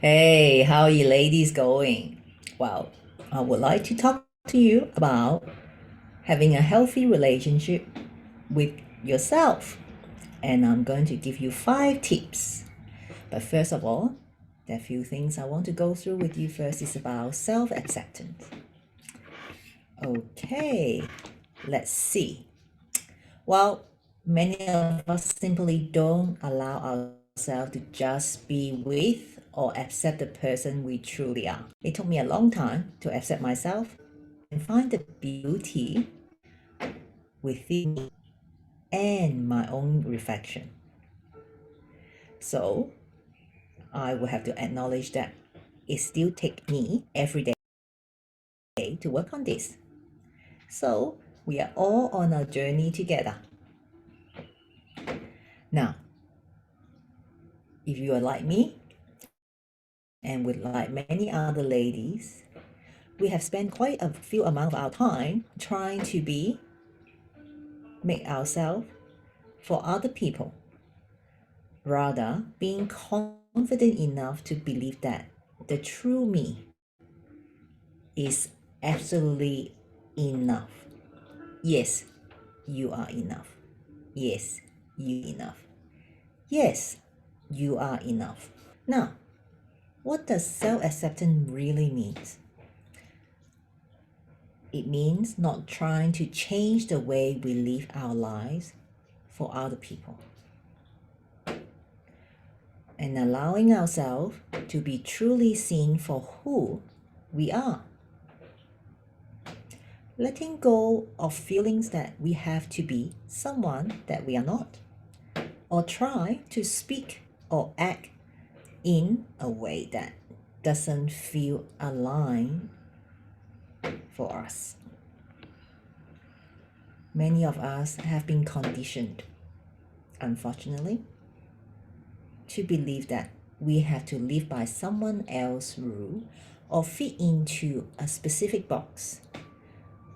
Hey, how are you ladies going? Well, I would like to talk to you about having a healthy relationship with yourself. And I'm going to give you 5 tips. But first of all, there are a few things I want to go through with you first is about self-acceptance. Okay, let's see. Well, many of us simply don't allow ourselves to just be with or accept the person we truly are. It took me a long time to accept myself and find the beauty within me and my own reflection. So I will have to acknowledge that it still takes me every day to work on this. So we are all on a journey together. Now, if you are like me and would like many other ladies, we have spent quite a few amount of our time trying to make ourselves for other people, rather being confident enough to believe that the true me is absolutely enough. Yes, you are enough. Yes, you enough. Yes, you are enough. Now, what does self-acceptance really mean? It means not trying to change the way we live our lives for other people and allowing ourselves to be truly seen for who we are. Letting go of feelings that we have to be someone that we are not, or try to speak or act in a way that doesn't feel aligned for us. Many of us have been conditioned, unfortunately, to believe that we have to live by someone else's rule or fit into a specific box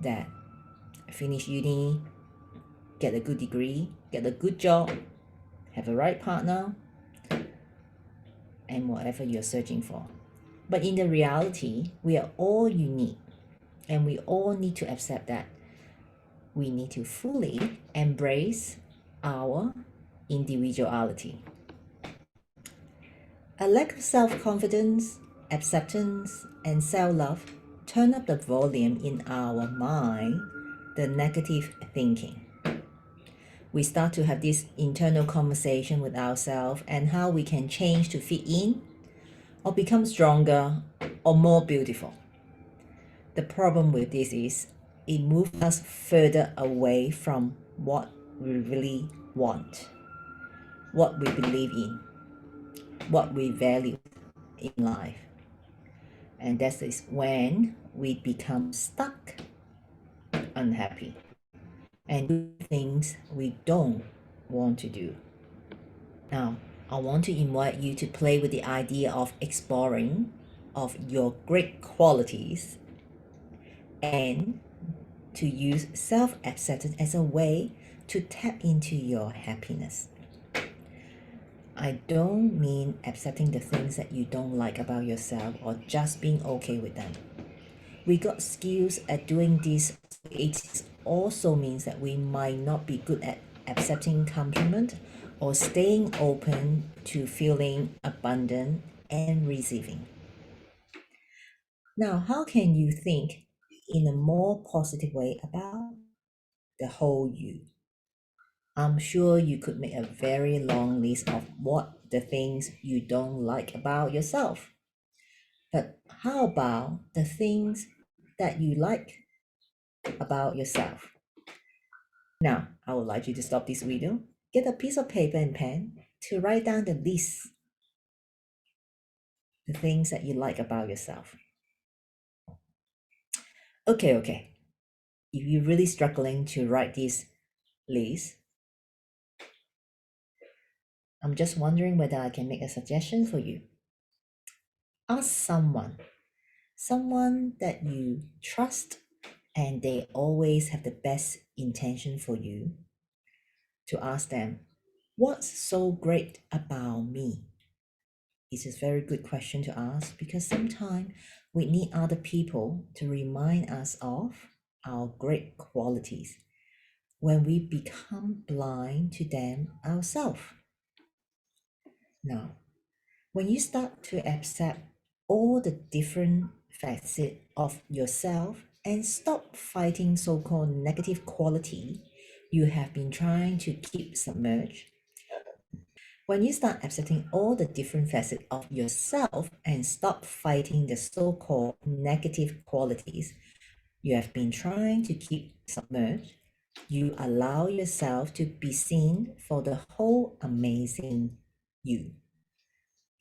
that finish uni, get a good degree, get a good job, have a right partner, and whatever you're searching for. But in the reality, we are all unique and we all need to accept that we need to fully embrace our individuality. A lack of self-confidence, acceptance, and self-love turn up the volume in our mind, the negative thinking. We start to have this internal conversation with ourselves and how we can change to fit in or become stronger or more beautiful. The problem with this is it moves us further away from what we really want, what we believe in, what we value in life. And that is when we become stuck, unhappy, and do things we don't want to do. Now, I want to invite you to play with the idea of exploring of your great qualities and to use self-acceptance as a way to tap into your happiness. I don't mean accepting the things that you don't like about yourself or just being okay with them. We got skills at doing this. It also means that we might not be good at accepting compliment or staying open to feeling abundant and receiving. Now, how can you think in a more positive way about the whole you? I'm sure you could make a very long list of what the things you don't like about yourself. But how about the things that you like about yourself? Now, I would like you to stop this video, get a piece of paper and pen to write down the list, the things that you like about yourself. Okay. If you're really struggling to write this list, I'm just wondering whether I can make a suggestion for you. Ask someone that you trust and they always have the best intention for you, to ask them, what's so great about me? It's a very good question to ask because sometimes we need other people to remind us of our great qualities when we become blind to them ourselves. Now, when you start to accept all the different facets of yourself and stop fighting so-called negative quality you have been trying to keep submerged, when you start accepting all the different facets of yourself and stop fighting the so-called negative qualities you have been trying to keep submerged, you allow yourself to be seen for the whole amazing you.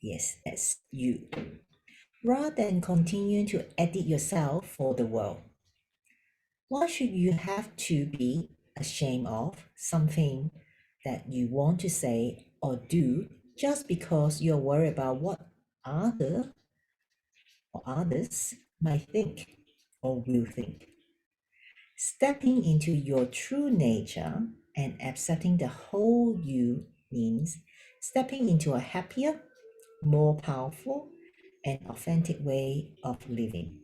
Yes, that's you. Rather than continue to edit yourself for the world. Why should you have to be ashamed of something that you want to say or do just because you're worried about what others might think or will think? Stepping into your true nature and accepting the whole you means stepping into a happier, more powerful, and authentic way of living.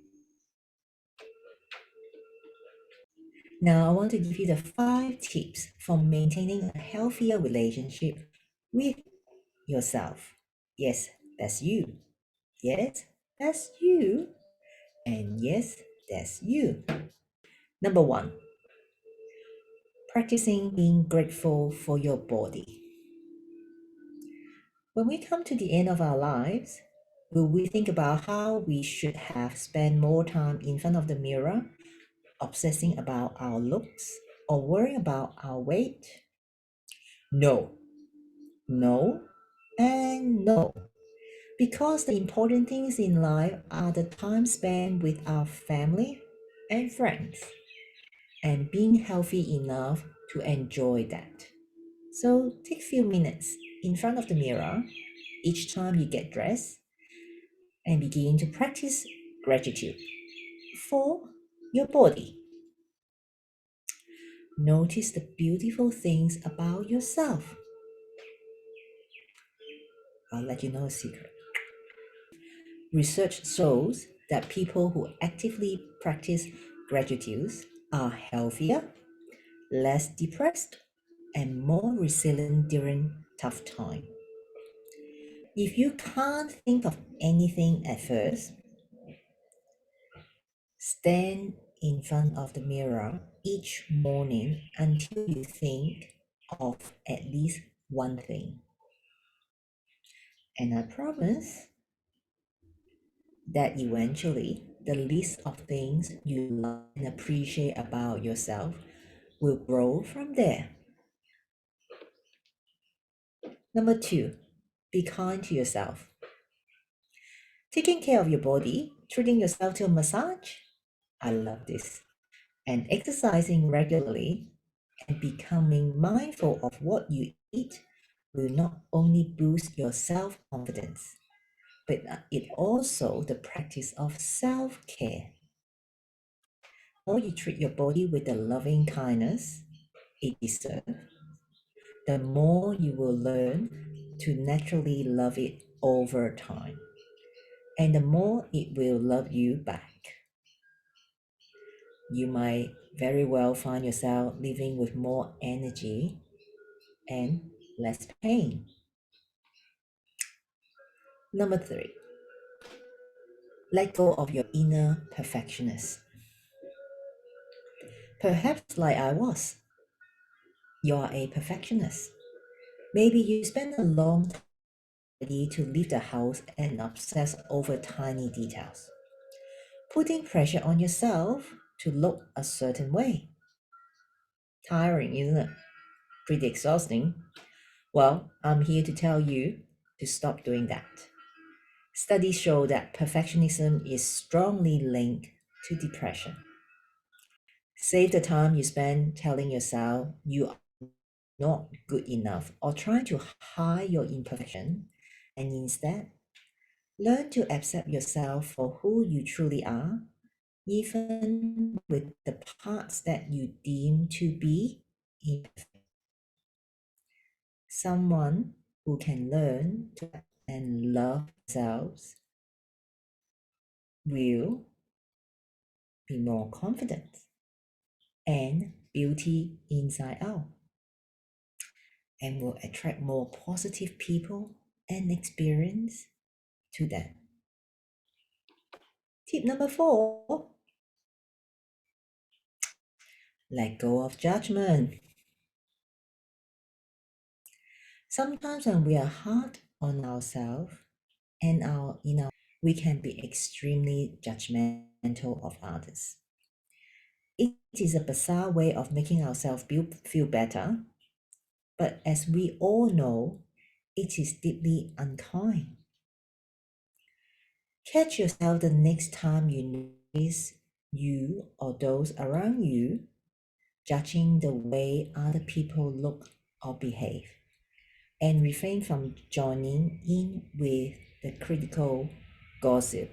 Now, I want to give you the 5 tips for maintaining a healthier relationship with yourself. Yes, that's you. Yes, that's you. And yes, that's you. Number 1, practicing being grateful for your body. When we come to the end of our lives, will we think about how we should have spent more time in front of the mirror, obsessing about our looks, or worrying about our weight? No, no, and no. Because the important things in life are the time spent with our family and friends, and being healthy enough to enjoy that. So take a few minutes in front of the mirror each time you get dressed and begin to practice gratitude for your body. Notice the beautiful things about yourself. I'll let you know a secret. Research shows that people who actively practice gratitude are healthier, less depressed, and more resilient during tough times. If you can't think of anything at first, stand in front of the mirror each morning until you think of at least one thing. And I promise that eventually the list of things you love and appreciate about yourself will grow from there. Number 2, be kind to yourself. Taking care of your body, treating yourself to a massage. I love this. And exercising regularly and becoming mindful of what you eat will not only boost your self-confidence, but it also the practice of self-care. The more you treat your body with the loving kindness it deserves, the more you will learn to naturally love it over time, and the more it will love you back. You might very well find yourself living with more energy and less pain. Number 3, let go of your inner perfectionist. Perhaps like I was, you are a perfectionist. Maybe you spend a long time ready to leave the house and obsess over tiny details, putting pressure on yourself to look a certain way. Tiring, isn't it? Pretty exhausting. Well, I'm here to tell you to stop doing that. Studies show that perfectionism is strongly linked to depression. Save the time you spend telling yourself you are not good enough or trying to hide your imperfection, and instead learn to accept yourself for who you truly are, even with the parts that you deem to be imperfect. Someone who can learn to and love ourselves, will be more confident and beauty inside out, and will attract more positive people and experience to them. Tip number 4, let go of judgment. Sometimes when we are hard on ourselves and we can be extremely judgmental of others. It is a bizarre way of making ourselves feel better, but as we all know, it is deeply unkind. Catch yourself the next time you notice you or those around you judging the way other people look or behave, and refrain from joining in with the critical gossip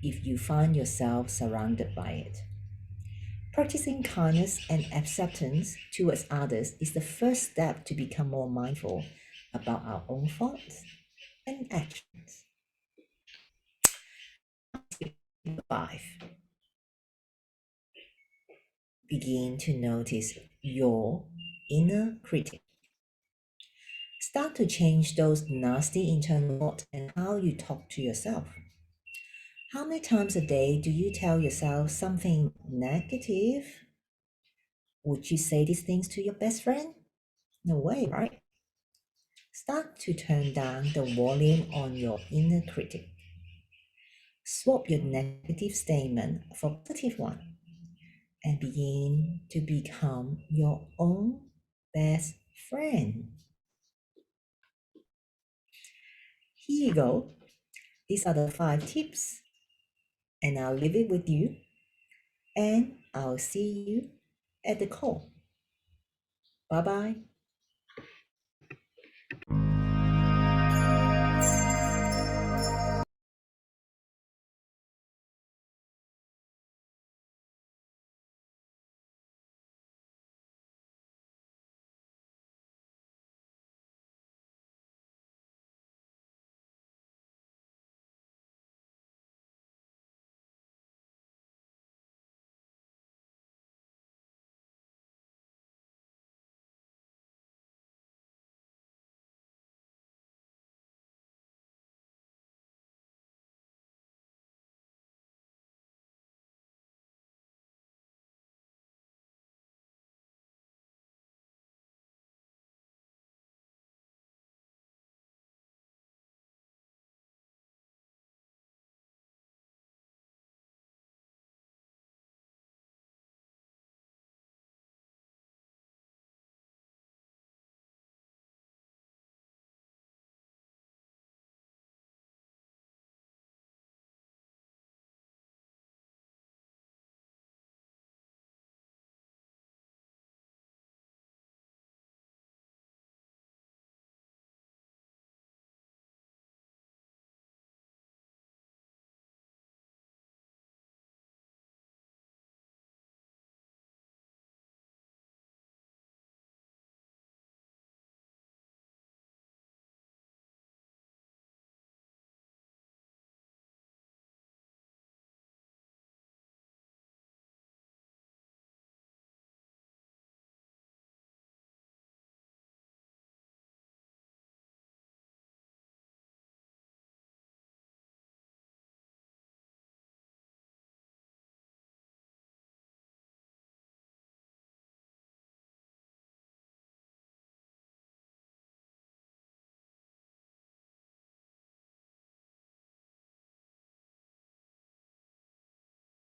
if you find yourself surrounded by it. Practicing kindness and acceptance towards others is the first step to become more mindful about our own thoughts and actions. 5. Begin to notice your inner critic. Start to change those nasty internal thoughts and how you talk to yourself. How many times a day do you tell yourself something negative? Would you say these things to your best friend? No way, right? Start to turn down the volume on your inner critic. Swap your negative statement for positive one and begin to become your own best friend. Here you go. These are the 5 tips, and I'll leave it with you, and I'll see you at the call. Bye bye.